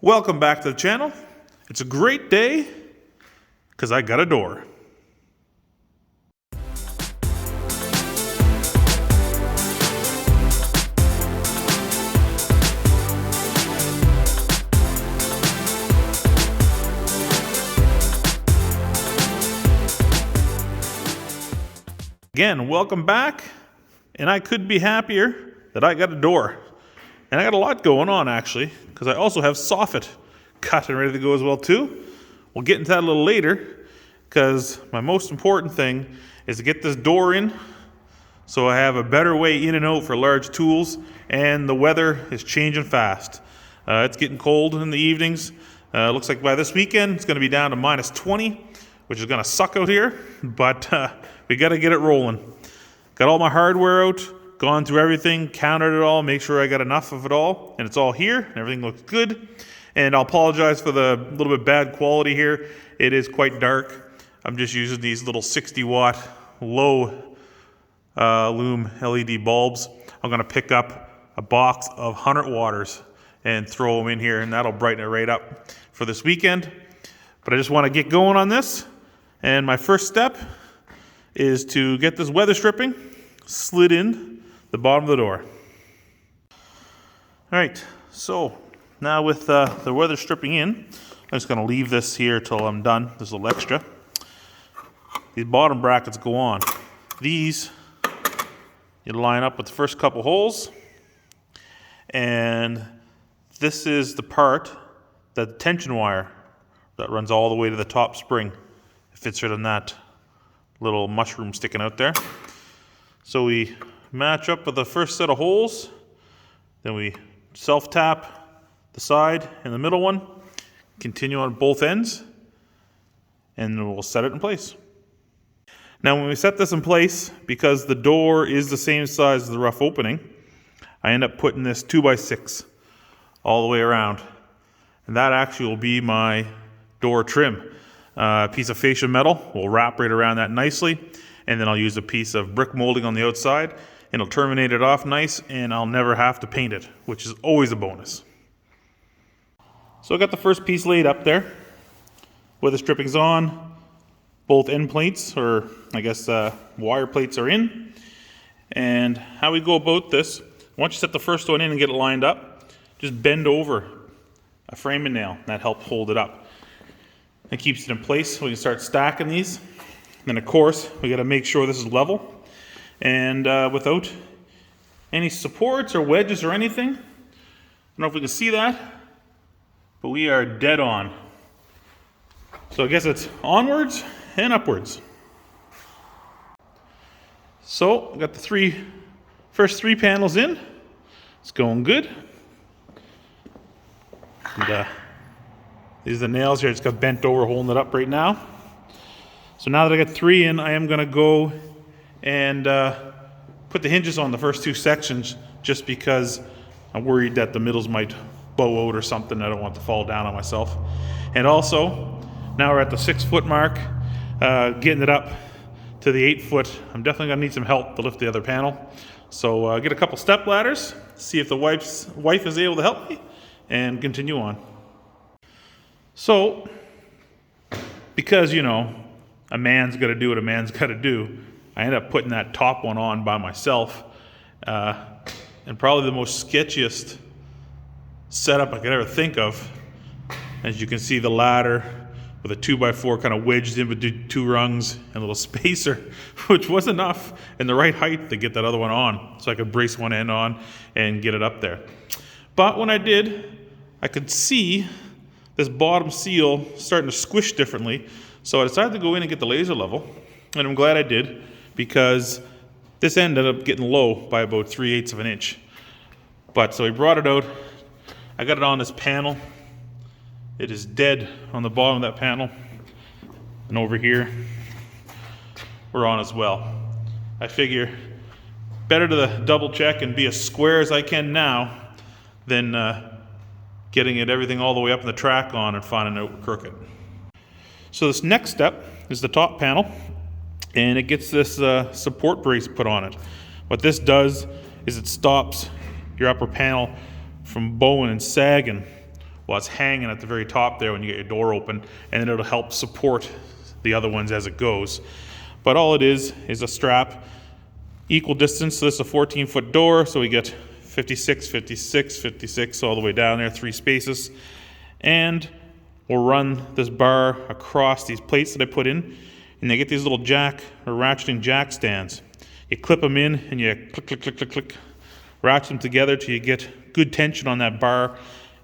Welcome back to the channel. It's a great day because I got a door. Again, welcome back, and I couldn't be happier that I got a door. And I got a lot going on, actually, because I also have soffit cut and ready to go as well, too. We'll get into that a little later, because my most important thing is to get this door in so I have a better way in and out for large tools, and the weather is changing fast. It's getting cold in the evenings. Looks like by this weekend, it's going to be down to minus 20, which is going to suck out here, but we got to get it rolling. Got all my hardware out. Gone through everything, counted it all, make sure I got enough of it all, and it's all here, and everything looks good. And I'll apologize for the little bit bad quality here. It is quite dark. I'm just using these little 60-watt low lume LED bulbs. I'm going to pick up a box of 100 watters and throw them in here, and that'll brighten it right up for this weekend. But I just want to get going on this, and my first step is to get this weather stripping slid in the bottom of the door. All right, so now with the weather stripping in, I'm just going to leave this here till I'm done. There's a little extra. These bottom brackets go on. These, you line up with the first couple holes, and this is the part that the tension wire that runs all the way to the top spring. It fits right on that little mushroom sticking out there. So we match up with the first set of holes, then we self-tap the side and the middle one, continue on both ends, and then we'll set it in place. Now when we set this in place, because the door is the same size as the rough opening, I end up putting this 2x6 all the way around. And that actually will be my door trim. A piece of fascia metal will wrap right around that nicely, and then I'll use a piece of brick molding on the outside, and it'll terminate it off nice, and I'll never have to paint it, which is always a bonus. So I got the first piece laid up there. Weather stripping's on. Both end plates, or I guess wire plates, are in. And how we go about this, once you set the first one in and get it lined up, just bend over a framing nail. That helps hold it up. It keeps it in place so we can start stacking these. Then of course, we got to make sure this is level. And without any supports or wedges or anything, I don't know if we can see that, but we are dead on. So I guess it's onwards and upwards. So I got the first three panels in. It's going good. And these are the nails here. I just got bent over holding it up right now. So now that I got 3 in, I am going to go and put the hinges on the first 2 sections, just because I'm worried that the middles might bow out or something. I don't want to fall down on myself. And also, now we're at the 6-foot mark, getting it up to the 8-foot. I'm definitely going to need some help to lift the other panel. So get a couple step ladders, see if the wife is able to help me, and continue on. So, because, you know, a man's got to do what a man's got to do, I ended up putting that top one on by myself. And probably the most sketchiest setup I could ever think of. As you can see, the ladder with a 2x4 kind of wedged in between 2 rungs and a little spacer, which was enough in the right height to get that other one on, so I could brace one end on and get it up there. But when I did, I could see this bottom seal starting to squish differently. So I decided to go in and get the laser level, and I'm glad I did, because this end ended up getting low by about 3/8 of an inch. But so we brought it out. I got it on this panel. It is dead on the bottom of that panel. And over here, we're on as well. I figure better to double check and be as square as I can now than getting everything all the way up in the track on and finding out we're crooked. So this next step is the top panel, and it gets this support brace put on it. What this does is it stops your upper panel from bowing and sagging Well, it's hanging at the very top there when you get your door open, and then it'll help support the other ones as it goes. But all it is a strap, equal distance. So this is a 14-foot door, so we get 56, 56, 56, all the way down there, 3 spaces. And we'll run this bar across these plates that I put in, and they get these little jack or ratcheting jack stands. You clip them in and you click, click, click, click, click, ratchet them together till you get good tension on that bar,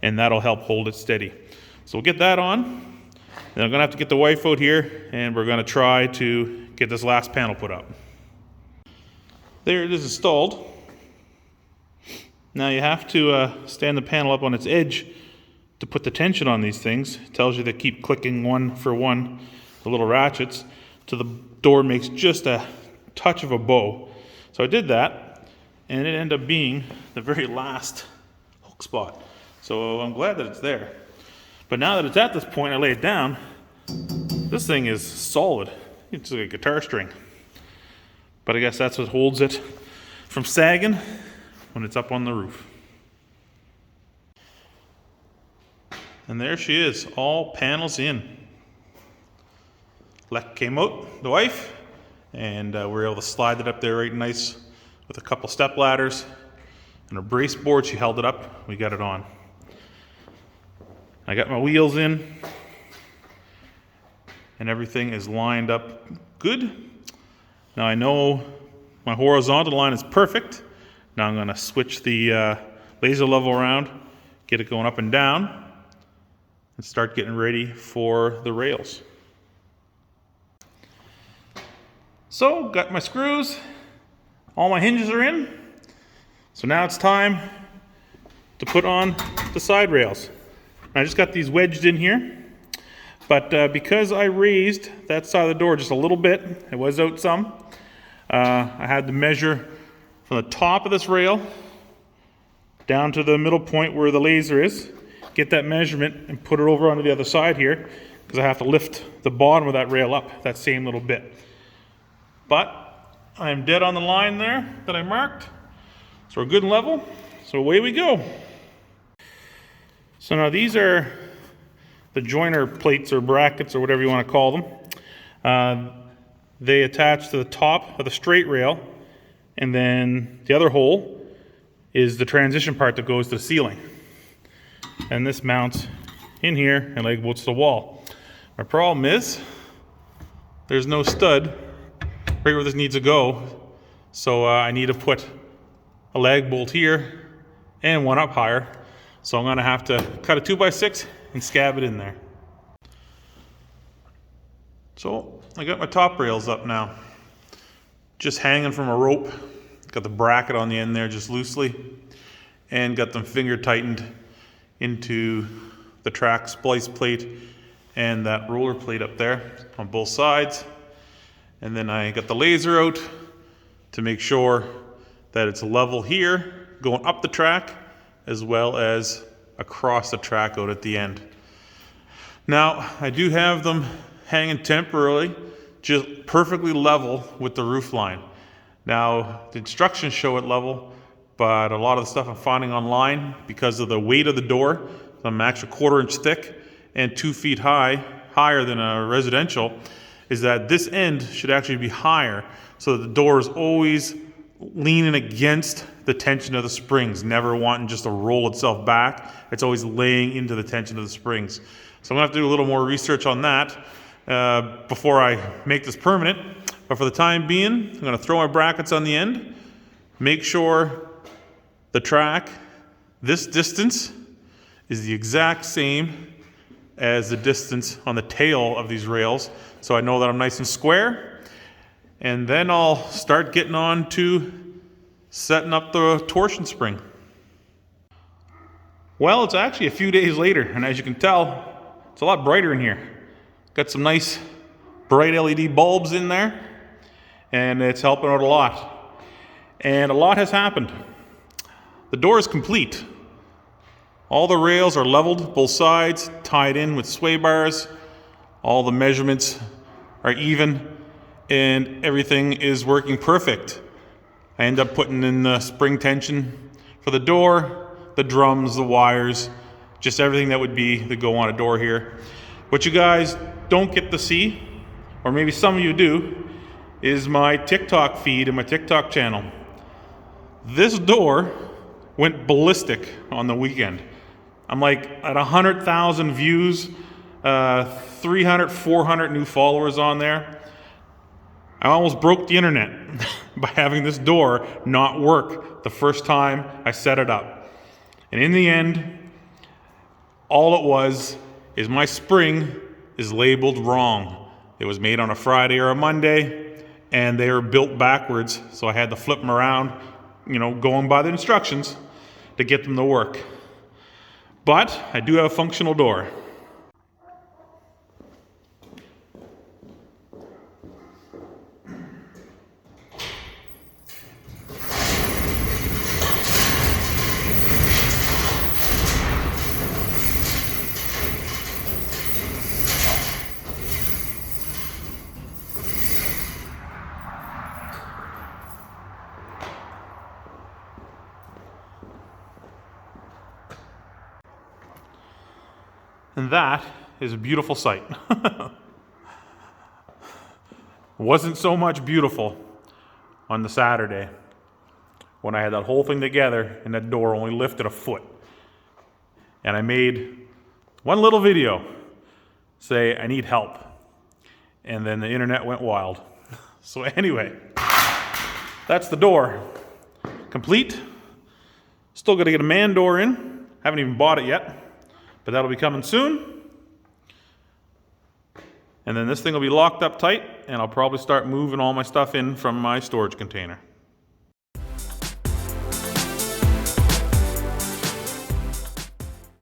and that'll help hold it steady. So we'll get that on. Then I'm gonna have to get the wife out here, and we're gonna try to get this last panel put up. There it is installed. Now you have to stand the panel up on its edge to put the tension on these things. It tells you to keep clicking one for one, the little ratchets, till the door makes just a touch of a bow. So I did that, and it ended up being the very last hook spot. So I'm glad that it's there. But now that it's at this point, I lay it down, this thing is solid. It's like a guitar string. But I guess that's what holds it from sagging when it's up on the roof. And there she is, all panels in. Lek came out, the wife, and we were able to slide it up there right nice with a couple step ladders and a brace board. She held it up, we got it on. I got my wheels in, and everything is lined up good. Now I know my horizontal line is perfect. Now I'm going to switch the laser level around, get it going up and down, and start getting ready for the rails. So, got my screws, all my hinges are in. So now it's time to put on the side rails. I just got these wedged in here, but because I raised that side of the door just a little bit, it was out some, I had to measure from the top of this rail down to the middle point where the laser is, get that measurement and put it over onto the other side here, because I have to lift the bottom of that rail up, that same little bit. But I'm dead on the line there that I marked, so we're good and level, so away we go. So now these are the joiner plates or brackets or whatever you want to call them. They attach to the top of the straight rail, and then the other hole is the transition part that goes to the ceiling. And this mounts in here and leg bolts to the wall. My problem is there's no stud right where this needs to go, so I need to put a lag bolt here and one up higher. So I'm going to have to cut a 2x6 and scab it in there. So I got my top rails up now, just hanging from a rope. Got the bracket on the end there just loosely, and got them finger tightened into the track splice plate and that roller plate up there on both sides. And then I got the laser out to make sure that it's level here going up the track as well as across the track out at the end. Now I do have them hanging temporarily just perfectly level with the roof line. Now the instructions show it level, but a lot of the stuff I'm finding online, because of the weight of the door, I'm actually 1/4 inch thick and 2 feet high, higher than a residential, is that this end should actually be higher so that the door is always leaning against the tension of the springs, never wanting just to roll itself back. It's always laying into the tension of the springs. So I'm gonna have to do a little more research on that before I make this permanent. But for the time being, I'm gonna throw my brackets on the end, make sure the track, this distance is the exact same as the distance on the tail of these rails, so I know that I'm nice and square. And then I'll start getting on to setting up the torsion spring. Well, it's actually a few days later, and as you can tell, it's a lot brighter in here. Got some nice bright LED bulbs in there, and it's helping out a lot. And a lot has happened. The door is complete. All the rails are leveled, both sides, tied in with sway bars. All the measurements are even, and everything is working perfect. I end up putting in the spring tension for the door, the drums, the wires, just everything that would go on a door here. What you guys don't get to see, or maybe some of you do, is my TikTok feed and my TikTok channel. This door went ballistic on the weekend. I'm like at 100,000 views, 300, 400 new followers on there. I almost broke the internet by having this door not work the first time I set it up. And in the end, all it was is my spring is labeled wrong. It was made on a Friday or a Monday, and they were built backwards, so I had to flip them around, going by the instructions to get them to work. But I do have a functional door. And that is a beautiful sight. Wasn't so much beautiful on the Saturday when I had that whole thing together and that door only lifted a foot. And I made one little video say I need help. And then the internet went wild. So anyway, that's the door. Complete. Still got to get a man door in. Haven't even bought it yet. But that'll be coming soon. And then this thing will be locked up tight, and I'll probably start moving all my stuff in from my storage container.